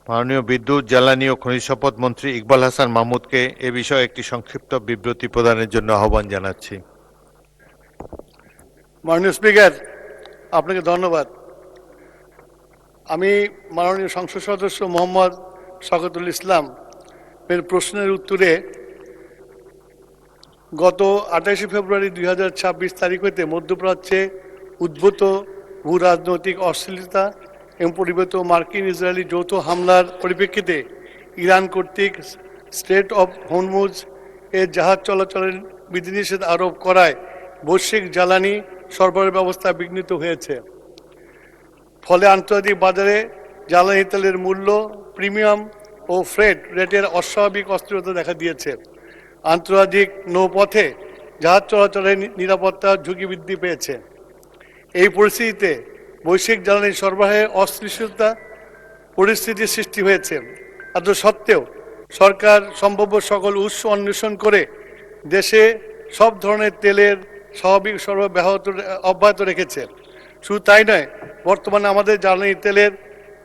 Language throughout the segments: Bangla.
মাননীয় বিদ্যুৎ, জ্বালানি ও খনিজ সম্পদ মন্ত্রী ইকবাল হাসান মাহমুদকে এ বিষয়ে একটি সংক্ষিপ্ত বিবৃতি প্রদানের জন্য আহ্বান জানাচ্ছি। মাননীয় স্পিকার, আপনাকে ধন্যবাদ। আমি মাননীয় সংসদ সদস্য মোহাম্মদ শওকতুল ইসলাম এর প্রশ্নের উত্তরে গত 28 ফেব্রুয়ারি 2026 তারিখ হইতে মধ্যপ্রাচ্যে উদ্ভূত ভূ রাজনৈতিক অস্থিরতা এবং পরিবেত মার্কিন ইসরায়েলি যৌথ হামলার পরিপ্রেক্ষিতে ইরান কর্তৃক স্ট্রেট অফ হরমুজ এর জাহাজ চলাচলের বিধিনিষেধ আরোপ করায় বৈশ্বিক জ্বালানি সরবরাহ ব্যবস্থা বিঘ্নিত হয়েছে। ফলে আন্তর্জাতিক বাজারে জ্বালানি তেলের মূল্য, প্রিমিয়াম ও ফ্রেট রেটের অস্বাভাবিক অস্থিরতা দেখা দিয়েছে। আন্তর্জাতিক নৌপথে জাহাজ চলাচলের নিরাপত্তার ঝুঁকি বৃদ্ধি পেয়েছে। এই পরিস্থিতিতে বৈশ্বিক জ্বালানি সরবরাহে অস্থিতিশীলতা পরিস্থিতির সৃষ্টি হয়েছে। এত সত্ত্বেও সরকার সম্ভাব্য সকল উৎস অন্বেষণ করে দেশে সব ধরনের তেলের স্বাভাবিক সরবরাহ অব্যাহত রেখেছে। শুধু তাই নয়, বর্তমানে আমাদের জ্বালানি তেলের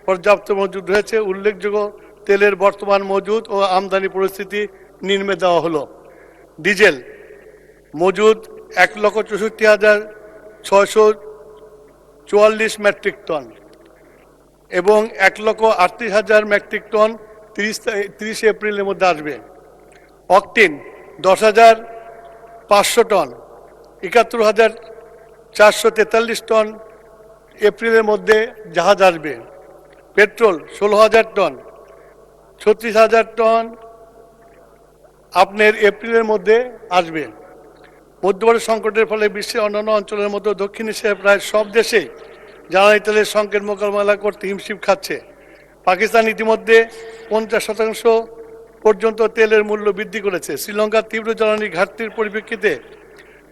পর্যাপ্ত মজুদ রয়েছে। উল্লেখযোগ্য তেলের বর্তমান মজুদ ও আমদানি পরিস্থিতি নিম্নে দেওয়া হলো। ডিজেল মজুদ 1,64,644 মেট্রিক টন এবং 1,38,000 মেট্রিক টন 30 এপ্রিলের মধ্যে আসবে। অকটেন 10,500 টন, 71,443 টন এপ্রিলের মধ্যে জাহাজ আসবে। পেট্রোল 16,000 টন, 36,000 টন আপনার এপ্রিলের মধ্যে আসবে। মধ্যবর্তী সংকটের ফলে বিশ্বের অন্যান্য অঞ্চলের মতো দক্ষিণ এশিয়ার প্রায় সব দেশেই জ্বালানি তেলের সংকট মোকাবেলা করতে হিমশিম খাচ্ছে। পাকিস্তান ইতিমধ্যে 50% পর্যন্ত তেলের মূল্য বৃদ্ধি করেছে। শ্রীলঙ্কার তীব্র জ্বালানি ঘাটতির পরিপ্রেক্ষিতে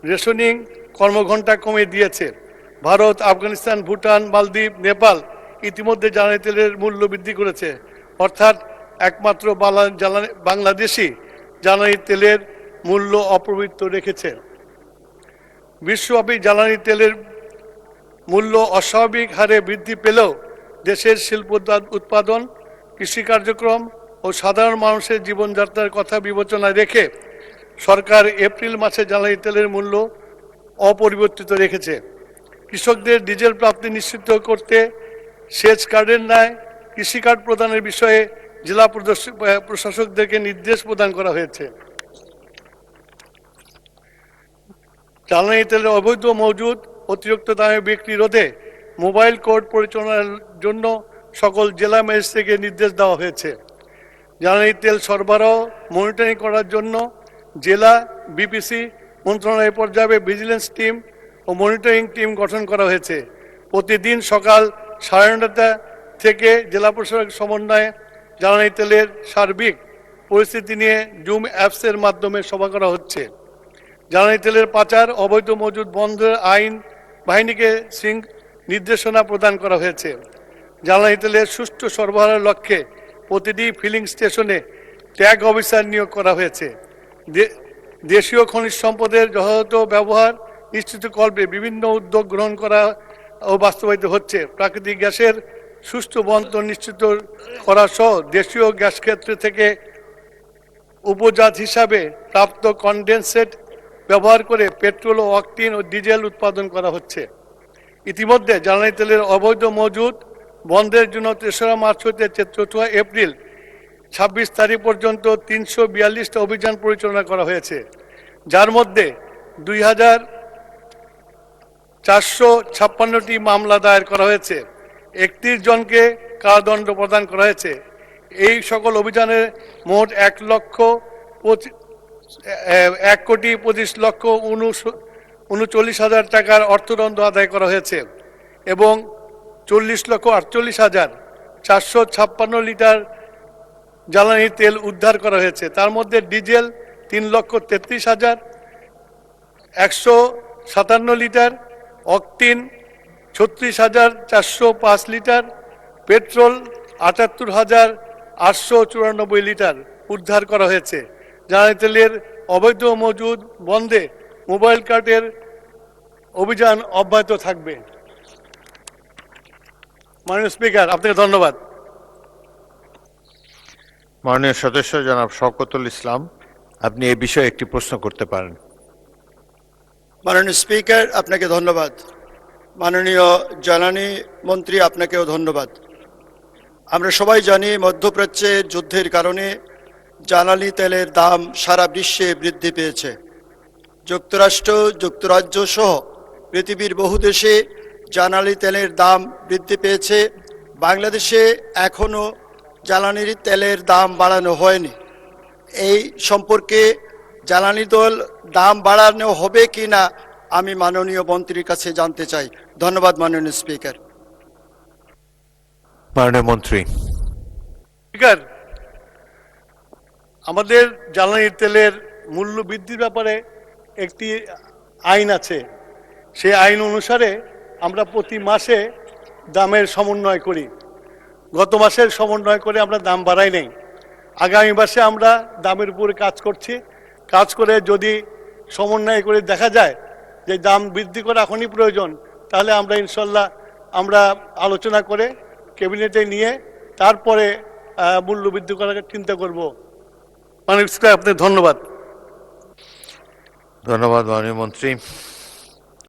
রেশনিং কর্মঘণ্টা কমিয়ে দিয়েছে। ভারত, আফগানিস্তান, ভুটান, মালদ্বীপ, নেপাল ইতিমধ্যে জ্বালানি তেলের মূল্য বৃদ্ধি করেছে। অর্থাৎ একমাত্র বাংলাদেশি জ্বালানি তেলের মূল্য অপ্রবৃত্ত রেখেছে। বিশ্বব্যাপী জ্বালানি তেলের মূল্য অস্বাভাবিক হারে বৃদ্ধি পেলেও দেশের শিল্প উৎপাদন, কৃষি কার্যক্রম ও সাধারণ মানুষের জীবনযাত্রার কথা বিবেচনায় রেখে সরকার এপ্রিল মাসে জ্বালানি তেলের মূল্য অপরিবর্তিত রেখেছে। কৃষকদের ডিজেল প্রাপ্তি নিশ্চিত করতে সেচ কার্ডের ন্যায় কৃষি কার্ড প্রদানের বিষয়ে জেলা প্রশাসকদেরকে নির্দেশ প্রদান করা হয়েছে। জ্বালানি তেলের অবৈধ মজুদ, অতিরিক্ত দামে বিক্রি রোধে মোবাইল কোর্ট পরিচালনার জন্য সকল জেলা ম্যাজিস্ট্রেটকে নির্দেশ দেওয়া হয়েছে। জ্বালানি তেল সরবরাহ মনিটরিং করার জন্য জেলা বিপিসি মন্ত্রণালয় পর্যায়ে ভিজিলেন্স টিম ও মনিটরিং টিম গঠন করা হয়েছে। প্রতিদিন সকাল 9:30 থেকে জেলা প্রশাসক সমন্বয়ে জ্বালানি তেলের সার্বিক পরিস্থিতি নিয়ে জুম অ্যাপসের মাধ্যমে সভা করা হচ্ছে। জ্বালানি তেলের পাচার, অবৈধ মজুদ বন্ধের আইন বাহিনীকে নির্দেশনা প্রদান করা হয়েছে। জ্বালানি তেলের সুষ্ঠু সরবরাহের লক্ষ্যে প্রতিটি ফিলিং স্টেশনে ট্যাগ অফিসার নিয়োগ করা হয়েছে। দেশীয় খনিজ সম্পদের যথাযথ ব্যবহার নিশ্চিতকল্পে বিভিন্ন উদ্যোগ গ্রহণ করা ও বাস্তবায়িত হচ্ছে। প্রাকৃতিক গ্যাসের সুষ্ঠু বন্টন নিশ্চিত করা সহ দেশীয় গ্যাস ক্ষেত্র থেকে উপজাত হিসাবে প্রাপ্ত কনডেনসেট ব্যবহার করে পেট্রোল ও অকটেন ও ডিজেল উৎপাদন করা হচ্ছে। ইতিমধ্যে জ্বালানি তেলের অবৈধ মজুদ বন্ধের জন্য 3রা মার্চ হতে 4 এপ্রিল 26 তারিখ পর্যন্ত 342টা অভিযান পরিচালনা করা হয়েছে, যার মধ্যে 2,456টি মামলা দায়ের করা হয়েছে। 31 জনকে কারাদণ্ড প্রদান করা হয়েছে। এই সকল অভিযানে মোট 1,25,39,000 টাকার অর্থদণ্ড আদায় করা হয়েছে এবং 40,48,456 লিটার জ্বালানি তেল উদ্ধার করা হয়েছে। তার মধ্যে diesel 3,33,157 litre, octane 36,405 litre, petrol 78,894 litre উদ্ধার করা হয়েছে। জ্বালানি তেলের অবৈধ মজুদ বন্ধে মোবাইল কার্ডের অভিযান অব্যাহত থাকবে। মাননীয় স্পিকার, আপনাকে ধন্যবাদ। মাননীয় সদস্য জনাব শওকতুল ইসলাম, আপনি এ বিষয়ে একটি প্রশ্ন করতে পারেন। মাননীয় স্পিকার, আপনাকে ধন্যবাদ। মাননীয় জ্বালানি মন্ত্রী, আপনাকেও ধন্যবাদ। আমরা সবাই জানি মধ্যপ্রাচ্যে যুদ্ধের কারণে জ্বালানি তেলের দাম সারা বিশ্বে বৃদ্ধি পেয়েছে। যুক্তরাষ্ট্র, যুক্তরাজ্য সহ পৃথিবীর বহু দেশে জ্বালানি তেলের দাম বৃদ্ধি পেয়েছে। বাংলাদেশে এখনও জ্বালানির তেলের দাম বাড়ানো হয়নি। এই সম্পর্কে জ্বালানি তেল দাম বাড়ানো হবে কি না আমি মাননীয় মন্ত্রীর কাছে জানতে চাই। ধন্যবাদ মাননীয় স্পিকার। মাননীয় মন্ত্রী। স্পিকার, আমাদের জ্বালানি তেলের মূল্য বৃদ্ধির ব্যাপারে একটি আইন আছে। সেই আইন অনুসারে আমরা প্রতি মাসে দামের সমন্বয় করি। গত মাসের সমন্বয় করে আমরা দাম বাড়াই নাই। আগামী মাসে আমরা দামের উপরে কাজ করছি। কাজ করে যদি সমন্বয় করে দেখা যায় যে দাম বৃদ্ধি করা এখনই প্রয়োজন, তাহলে আমরা ইনশাল্লাহ আমরা আলোচনা করে ক্যাবিনেটে নিয়ে তারপরে মূল্য বৃদ্ধি করার চিন্তা করব। মাননীয় স্পিকার, আপনাকে ধন্যবাদ। ধন্যবাদ মাননীয় মন্ত্রী।